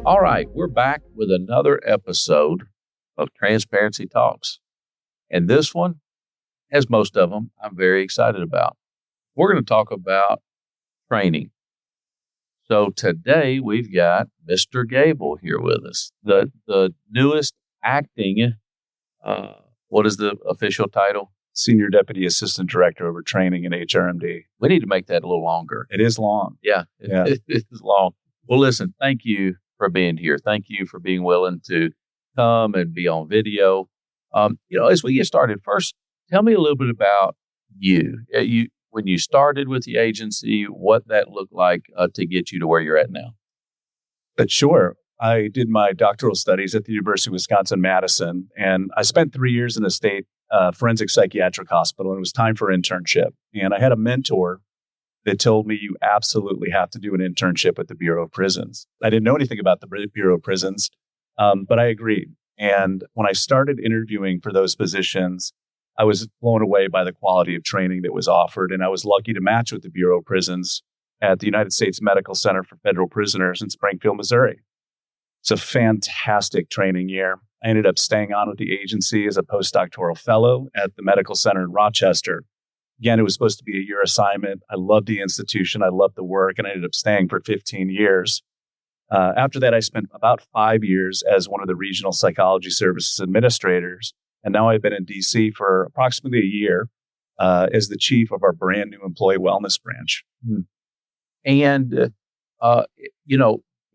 All right, we're back with another episode of Transparency Talks. And this one, as most of them, I'm very excited about. We're going to talk about training. So today we've got Mr. Gabel here with us, the newest acting, what is the official title? Senior Deputy Assistant Director over Training in HRMD. We need to make that a little longer. It is long. Yeah. It is long. Well, listen, thank you for being here. Thank you for being willing to come and be on video. As we get started, first, tell me a little bit about you. When you started with the agency, what that looked like to get you to where you're at now. But sure. I did my doctoral studies at the University of Wisconsin-Madison, and I spent 3 years in a state forensic psychiatric hospital, and it was time for internship. And I had a mentor that told me you absolutely have to do an internship at the Bureau of Prisons. I didn't know anything about the Bureau of Prisons, but I agreed. And when I started interviewing for those positions, I was blown away by the quality of training that was offered. And I was lucky to match with the Bureau of Prisons at the United States Medical Center for Federal Prisoners in Springfield, Missouri. It's a fantastic training year. I ended up staying on with the agency as a postdoctoral fellow at the medical center in Rochester. Again, it was supposed to be a year assignment. I loved the institution. I loved the work, and I ended up staying for 15 years. After that, I spent about 5 years as one of the regional psychology services administrators. And now I've been in D.C. for approximately a year as the chief of our brand new employee wellness branch. And,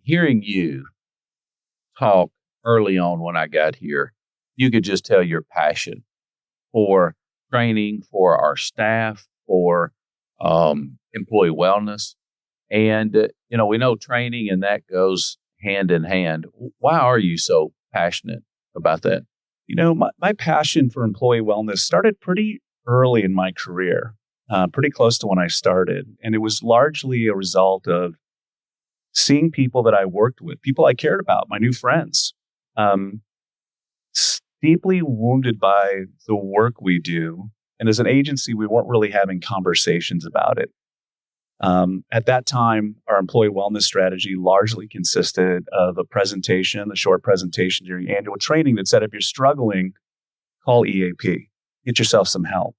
hearing you talk early on when I got here, you could just tell your passion for training, for our staff, for employee wellness. And, we know training and that goes hand in hand. Why are you so passionate about that? My passion for employee wellness started pretty early in my career, pretty close to when I started. And it was largely a result of seeing people that I worked with, people I cared about, my new friends, deeply wounded by the work we do. And as an agency, we weren't really having conversations about it. At that time, our employee wellness strategy largely consisted of a short presentation during annual training that said, if you're struggling, call EAP, get yourself some help.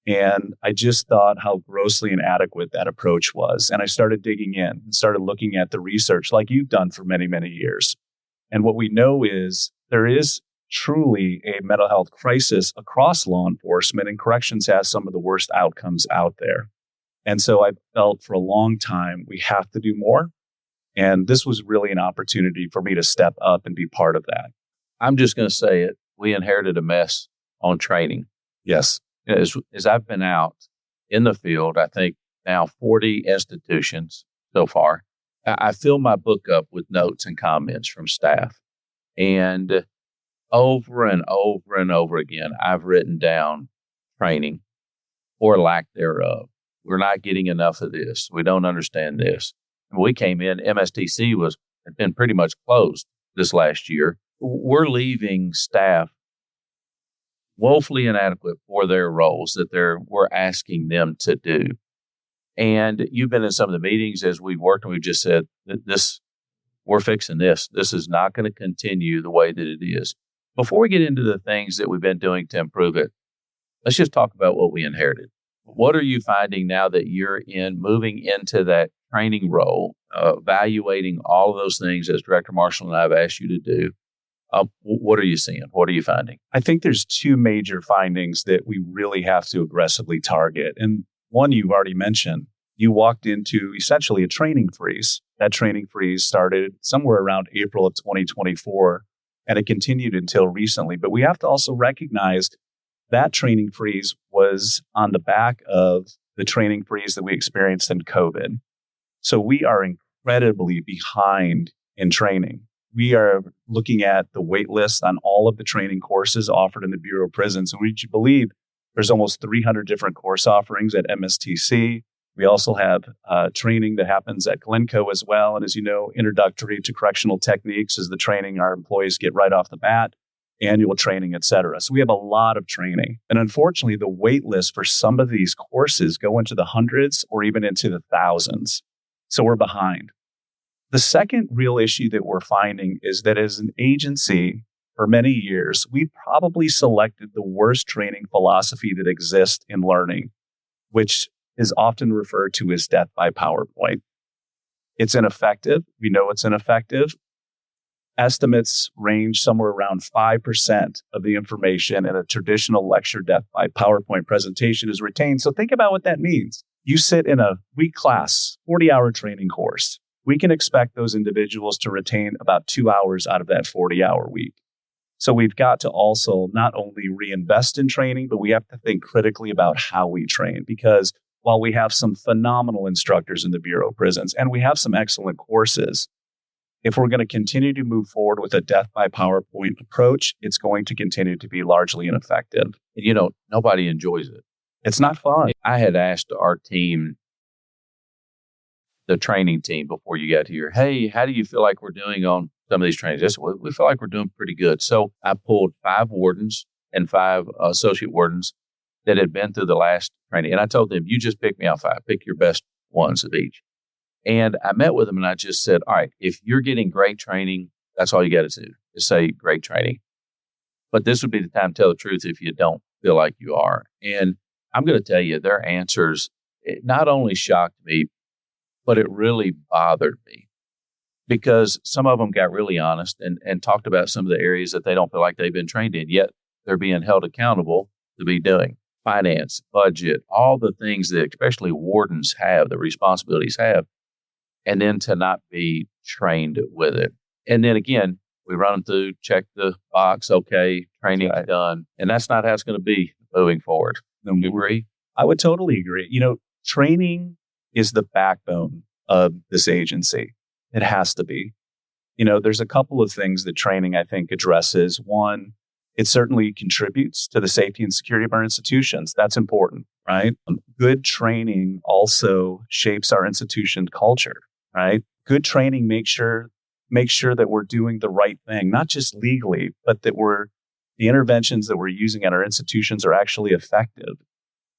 And I just thought how grossly inadequate that approach was. And I started digging in and started looking at the research like you've done for many, many years. And what we know is there is truly a mental health crisis across law enforcement, and corrections has some of the worst outcomes out there. And so I felt for a long time, we have to do more. And this was really an opportunity for me to step up and be part of that. I'm just going to say it. We inherited a mess on training. Yes. As I've been out in the field, I think now 40 institutions so far, I fill my book up with notes and comments from staff. And over and over and over again, I've written down training or lack thereof. We're not getting enough of this. We don't understand this. When we came in, MSTC had been pretty much closed this last year. We're leaving staff woefully inadequate for their roles that we're asking them to do. And you've been in some of the meetings as we've worked, and we've just said that we're fixing this. This is not going to continue the way that it is. Before we get into the things that we've been doing to improve it, let's just talk about what we inherited. What are you finding now that you're moving into that training role, evaluating all of those things as Director Marshall and I have asked you to do? What are you seeing? What are you finding? I think there's two major findings that we really have to aggressively target. And one you've already mentioned, you walked into essentially a training freeze. That training freeze started somewhere around April of 2024, and it continued until recently. But we have to also recognize that training freeze was on the back of the training freeze that we experienced in COVID. So we are incredibly behind in training. We are looking at the wait list on all of the training courses offered in the Bureau of Prisons. And would you believe there's almost 300 different course offerings at MSTC. We also have training that happens at Glencoe as well. And as you know, introductory to correctional techniques is the training our employees get right off the bat, annual training, et cetera. So we have a lot of training. And unfortunately, the wait list for some of these courses go into the hundreds or even into the thousands. So we're behind. The second real issue that we're finding is that as an agency, for many years, we probably selected the worst training philosophy that exists in learning, which is often referred to as death by PowerPoint. It's ineffective. We know it's ineffective. Estimates range somewhere around 5% of the information in a traditional lecture death by PowerPoint presentation is retained. So think about what that means. You sit in a week class, 40-hour training course. We can expect those individuals to retain about 2 hours out of that 40-hour week. So we've got to also not only reinvest in training, but we have to think critically about how we train, because while we have some phenomenal instructors in the Bureau of Prisons and we have some excellent courses, if we're going to continue to move forward with a death by PowerPoint approach, it's going to continue to be largely ineffective. And nobody enjoys it. It's not fun. I had asked our team, the training team before you got here, hey, how do you feel like we're doing on some of these trainings? They said, well, we feel like we're doing pretty good. So I pulled 5 wardens and 5 associate wardens that had been through the last training. And I told them, you just pick me out 5, pick your best ones of each. And I met with them and I just said, all right, if you're getting great training, that's all you got to do is say great training. But this would be the time to tell the truth if you don't feel like you are. And I'm going to tell you, their answers, it not only shocked me, but it really bothered me, because some of them got really honest and talked about some of the areas that they don't feel like they've been trained in, yet they're being held accountable to be doing. Finance, budget, all the things that especially wardens have, the responsibilities have, and then to not be trained with it. And then again, we run them through, check the box, okay, training's done. And that's not how it's going to be moving forward. Do you agree? I would totally agree. Training is the backbone of this agency. It has to be. There's a couple of things that training, I think, addresses. One, it certainly contributes to the safety and security of our institutions. That's important, right? Good training also shapes our institution culture, right? Good training makes sure that we're doing the right thing, not just legally, but that the interventions that we're using at our institutions are actually effective.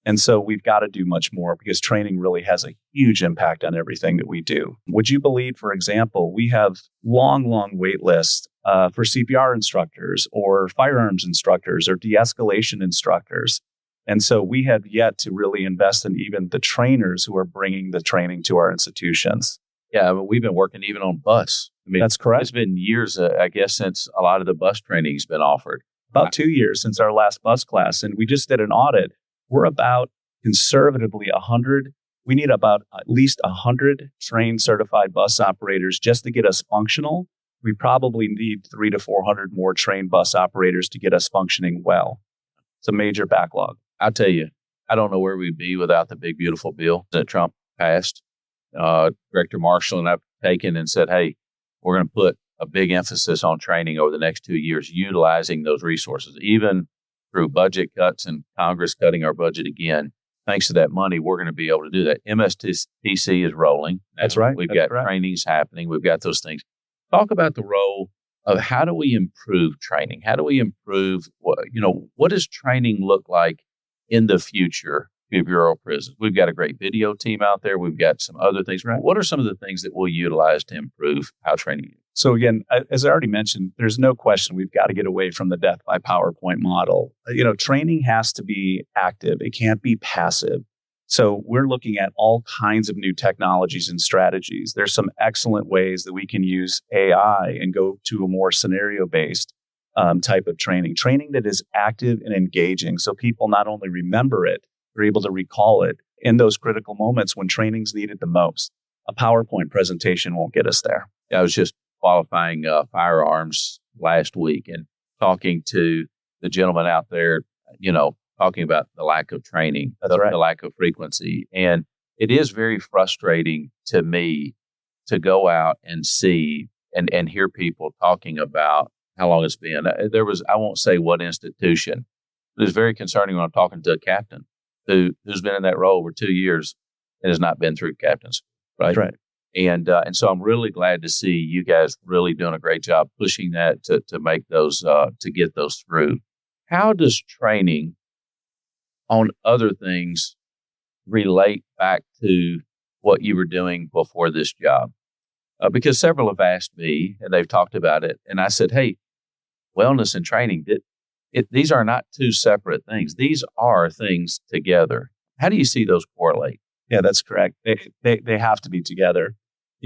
And so we've got to do much more, because training really has a huge impact on everything that we do. Would you believe, for example, we have long wait lists for CPR instructors or firearms instructors or de-escalation instructors. And so we have yet to really invest in even the trainers who are bringing the training to our institutions. Yeah, but we've been working even on bus. That's correct. It's been years, I guess, since a lot of the bus training has been offered. About 2 years since our last bus class. And we just did an audit. We're about conservatively 100. We need about at least 100 trained certified bus operators just to get us functional. We probably need 300 to 400 more trained bus operators to get us functioning well. It's a major backlog. I'll tell you, I don't know where we'd be without the big, beautiful bill that Trump passed. Director Marshall and I've taken and said, hey, we're going to put a big emphasis on training over the next 2 years, utilizing those resources, even through budget cuts and Congress cutting our budget again. Thanks to that money, we're going to be able to do that. MSTC is rolling. That's right. We've got trainings happening. We've got those things. Talk about the role of how do we improve training? How do we improve, what does training look like in the future of Bureau of Prisons? We've got a great video team out there. We've got some other things. Right. What are some of the things that we'll utilize to improve how training is? So again, as I already mentioned, there's no question we've got to get away from the death by PowerPoint model. Training has to be active. It can't be passive. So we're looking at all kinds of new technologies and strategies. There's some excellent ways that we can use AI and go to a more scenario-based type of training that is active and engaging. So people not only remember it, they're able to recall it in those critical moments when training's needed the most. A PowerPoint presentation won't get us there. I was just qualifying firearms last week and talking to the gentleman out there, talking about the lack of training, the lack of frequency. And it is very frustrating to me to go out and see and hear people talking about how long it's been. I won't say what institution, but it's very concerning when I'm talking to a captain who's been in that role for 2 years and has not been through captains. Right. That's right. And so I'm really glad to see you guys really doing a great job pushing that to make those, to get those through. How does training on other things relate back to what you were doing before this job? because several have asked me and they've talked about it. And I said, hey, wellness and training, these are not two separate things. These are things together. How do you see those correlate? Yeah, that's correct. They have to be together.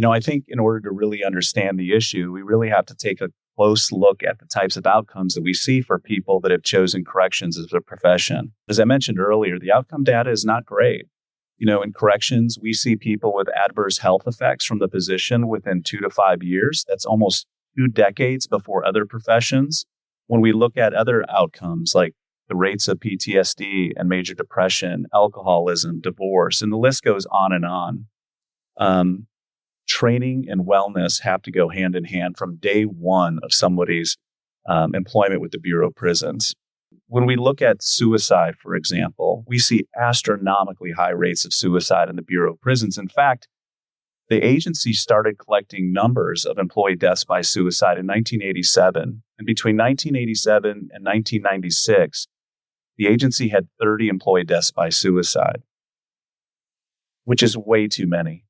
I think in order to really understand the issue, we really have to take a close look at the types of outcomes that we see for people that have chosen corrections as a profession. As I mentioned earlier, the outcome data is not great. In corrections, we see people with adverse health effects from the position within 2 to 5 years. That's almost 2 decades before other professions. When we look at other outcomes like the rates of PTSD and major depression, alcoholism, divorce, and the list goes on and on. Training and wellness have to go hand in hand from day one of somebody's employment with the Bureau of Prisons. When we look at suicide, for example, we see astronomically high rates of suicide in the Bureau of Prisons. In fact, the agency started collecting numbers of employee deaths by suicide in 1987. And between 1987 and 1996, the agency had 30 employee deaths by suicide, which is way too many.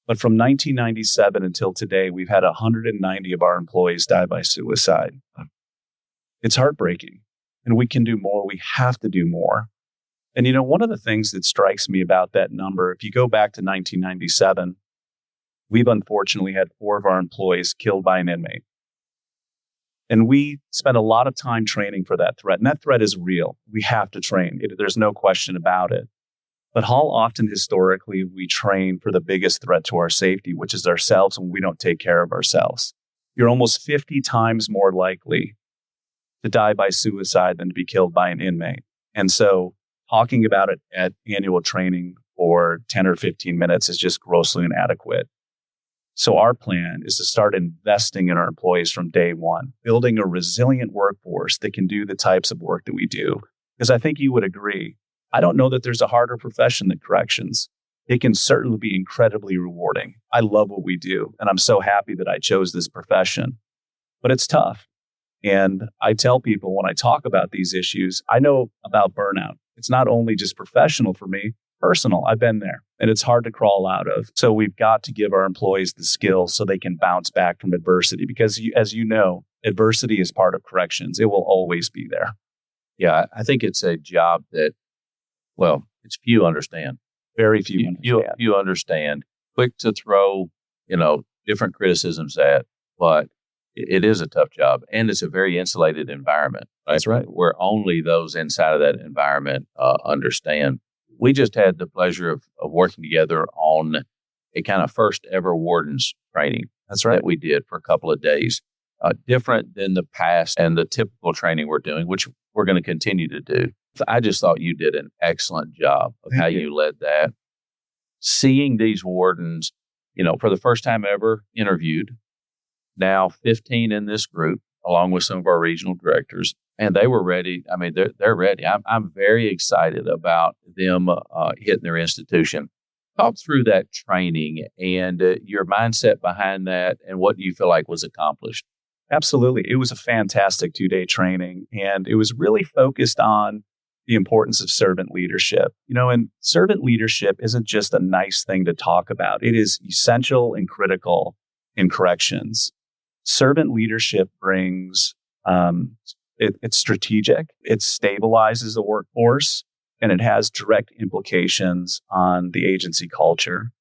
But from 1997 until today, we've had 190 of our employees die by suicide. It's heartbreaking, and we can do more. We have to do more. And one of the things that strikes me about that number, if you go back to 1997, we've unfortunately had 4 of our employees killed by an inmate. And we spent a lot of time training for that threat. And that threat is real. We have to train. There's no question about it. But how often historically we train for the biggest threat to our safety, which is ourselves, when we don't take care of ourselves. You're almost 50 times more likely to die by suicide than to be killed by an inmate. And so talking about it at annual training for 10 or 15 minutes is just grossly inadequate. So our plan is to start investing in our employees from day one, building a resilient workforce that can do the types of work that we do. Because I think you would agree, I don't know that there's a harder profession than corrections. It can certainly be incredibly rewarding. I love what we do, and I'm so happy that I chose this profession. But it's tough. And I tell people when I talk about these issues, I know about burnout. It's not only just professional for me, personal. I've been there, and it's hard to crawl out of. So we've got to give our employees the skills so they can bounce back from adversity. Because as you know, adversity is part of corrections. It will always be there. Yeah, I think it's a job that, it's few understand. Very few understand. You understand. Quick to throw, different criticisms at, but it is a tough job, and it's a very insulated environment. Right? That's right. Where only those inside of that environment understand. We just had the pleasure of working together on a kind of first ever wardens training. That's right. That we did for a couple of days. Different than the past and the typical training we're doing, which we're going to continue to do. I just thought you did an excellent job of how you led that. Seeing these wardens, for the first time ever interviewed, now 15 in this group, along with some of our regional directors, and they were ready. I mean, they're ready. I'm very excited about them hitting their institution. Talk through that training and your mindset behind that, and what do you feel like was accomplished? Absolutely. It was a fantastic 2-day training, and it was really focused on the importance of servant leadership. And servant leadership isn't just a nice thing to talk about. It is essential and critical in corrections. Servant leadership brings, it's strategic, it stabilizes the workforce, and it has direct implications on the agency culture.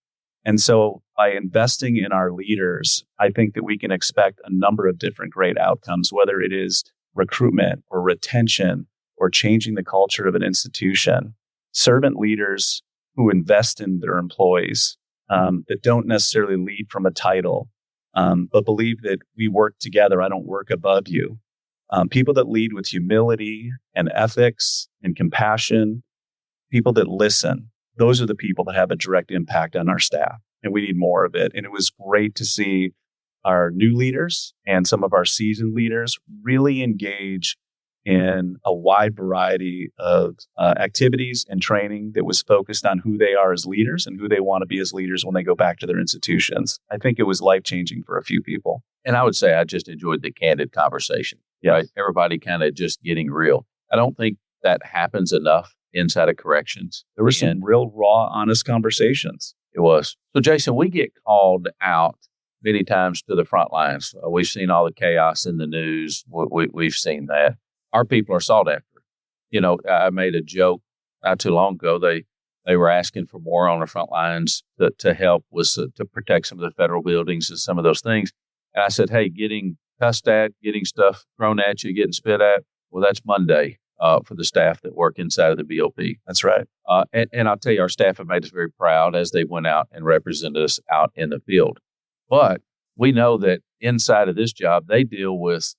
And so by investing in our leaders, I think that we can expect a number of different great outcomes, whether it is recruitment or retention or changing the culture of an institution. Servant leaders who invest in their employees, that don't necessarily lead from a title, but believe that we work together. I don't work above you. People that lead with humility and ethics and compassion, people that listen. Those are the people that have a direct impact on our staff, and we need more of it. And it was great to see our new leaders and some of our seasoned leaders really engage in a wide variety of activities and training that was focused on who they are as leaders and who they want to be as leaders when they go back to their institutions. I think it was life-changing for a few people. And I would say I just enjoyed the candid conversation. Yes. Right? Everybody kind of just getting real. I don't think that happens enough inside of corrections. There were some real raw, honest conversations. It was. So, Jason, we get called out many times to the front lines. We've seen all the chaos in the news. We've seen that. Our people are sought after. I made a joke not too long ago. They were asking for more on the front lines to help with to protect some of the federal buildings and some of those things. And I said, hey, getting cussed at, getting stuff thrown at you, getting spit at, well, that's Monday for the staff that work inside of the BOP. That's right. And I'll tell you, our staff have made us very proud as they went out and represented us out in the field. But we know that inside of this job, they deal with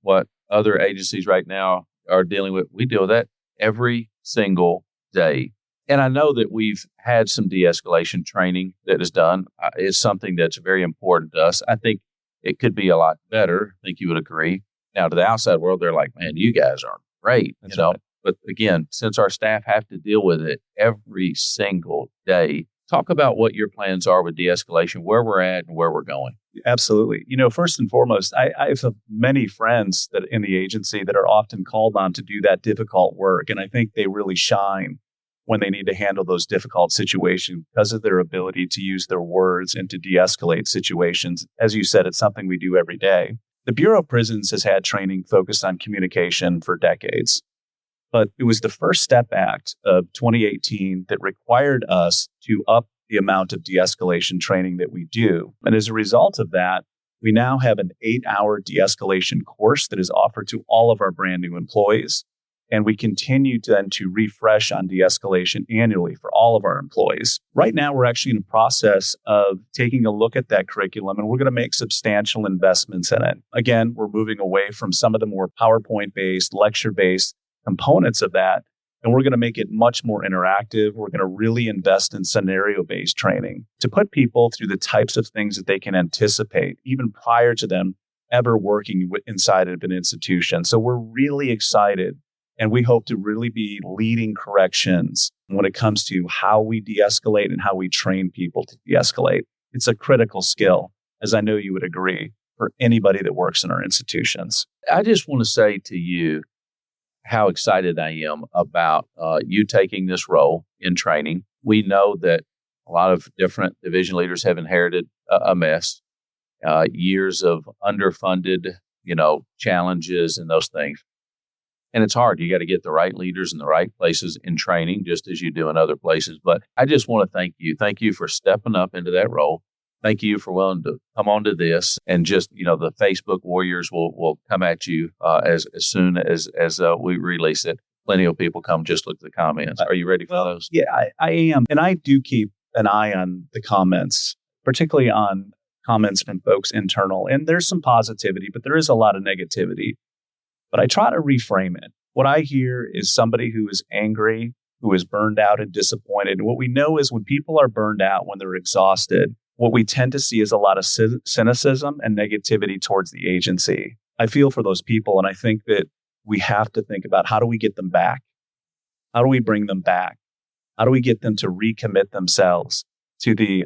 what other agencies right now are dealing with. We deal with that every single day. And I know that we've had some de-escalation training that is done. It's something that's very important to us. I think it could be a lot better. I think you would agree. Now, to the outside world, they're like, man, you guys are great. That's right. But again, since our staff have to deal with it every single day, talk about what your plans are with de-escalation, where we're at and where we're going. Absolutely. First and foremost, I have many friends that in the agency that are often called on to do that difficult work. And I think they really shine when they need to handle those difficult situations because of their ability to use their words and to de-escalate situations. As you said, it's something we do every day. The Bureau of Prisons has had training focused on communication for decades, but it was the First Step Act of 2018 that required us to up the amount of de-escalation training that we do. And as a result of that, we now have an 8-hour de-escalation course that is offered to all of our brand new employees. And we continue to refresh on de-escalation annually for all of our employees. Right now, we're actually in the process of taking a look at that curriculum, and we're going to make substantial investments in it. Again, we're moving away from some of the more PowerPoint-based, lecture-based components of that, and we're going to make it much more interactive. We're going to really invest in scenario-based training to put people through the types of things that they can anticipate, even prior to them ever working inside of an institution. So we're really excited. And we hope to really be leading corrections when it comes to how we de-escalate and how we train people to de-escalate. It's a critical skill, as I know you would agree, for anybody that works in our institutions. I just want to say to you how excited I am about you taking this role in training. We know that a lot of different division leaders have inherited a mess, years of underfunded, challenges and those things. And it's hard. You got to get the right leaders in the right places in training, just as you do in other places. But I just want to thank you. Thank you for stepping up into that role. Thank you for willing to come on to this. And just, the Facebook warriors will come at you as soon as we release it. Plenty of people come, just look at the comments. Are you ready for those? Yeah, I am. And I do keep an eye on the comments, particularly on comments from folks internal. And there's some positivity, but there is a lot of negativity. But I try to reframe it. What I hear is somebody who is angry, who is burned out and disappointed. And what we know is when people are burned out, when they're exhausted, what we tend to see is a lot of cynicism and negativity towards the agency. I feel for those people, and I think that we have to think about how do we get them back? How do we bring them back? How do we get them to recommit themselves to the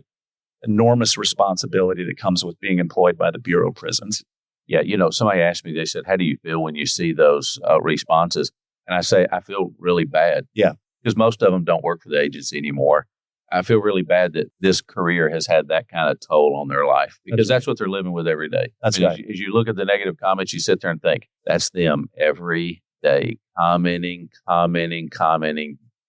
enormous responsibility that comes with being employed by the Bureau of Prisons? Yeah, somebody asked me, they said, how do you feel when you see those responses? And I say, I feel really bad. Yeah. Because most of them don't work for the agency anymore. I feel really bad that this career has had that kind of toll on their life because that's what they're living with every day. That's right. As you look at the negative comments, you sit there and think, that's them every day, commenting.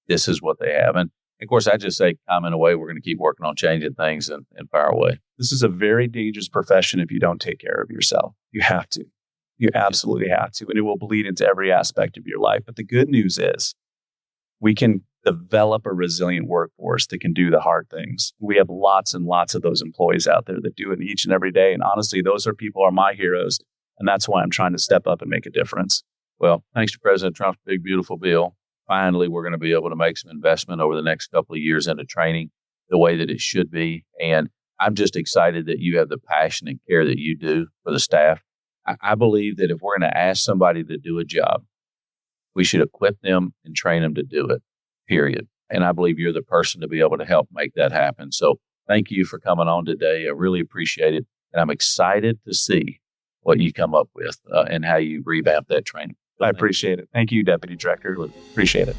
This is what they have. And of course, I just say, comment away. We're going to keep working on changing things and fire away. This is a very dangerous profession if you don't take care of yourself. You have to. You absolutely have to. And it will bleed into every aspect of your life. But the good news is we can develop a resilient workforce that can do the hard things. We have lots and lots of those employees out there that do it each and every day. And honestly, those people are my heroes. And that's why I'm trying to step up and make a difference. Well, thanks to President Trump's big, beautiful bill, finally, we're going to be able to make some investment over the next couple of years into training the way that it should be. And I'm just excited that you have the passion and care that you do for the staff. I believe that if we're going to ask somebody to do a job, we should equip them and train them to do it, period. And I believe you're the person to be able to help make that happen. So thank you for coming on today. I really appreciate it. And I'm excited to see what you come up with and how you revamp that training. I appreciate it. Thank you, Deputy Director. Appreciate it.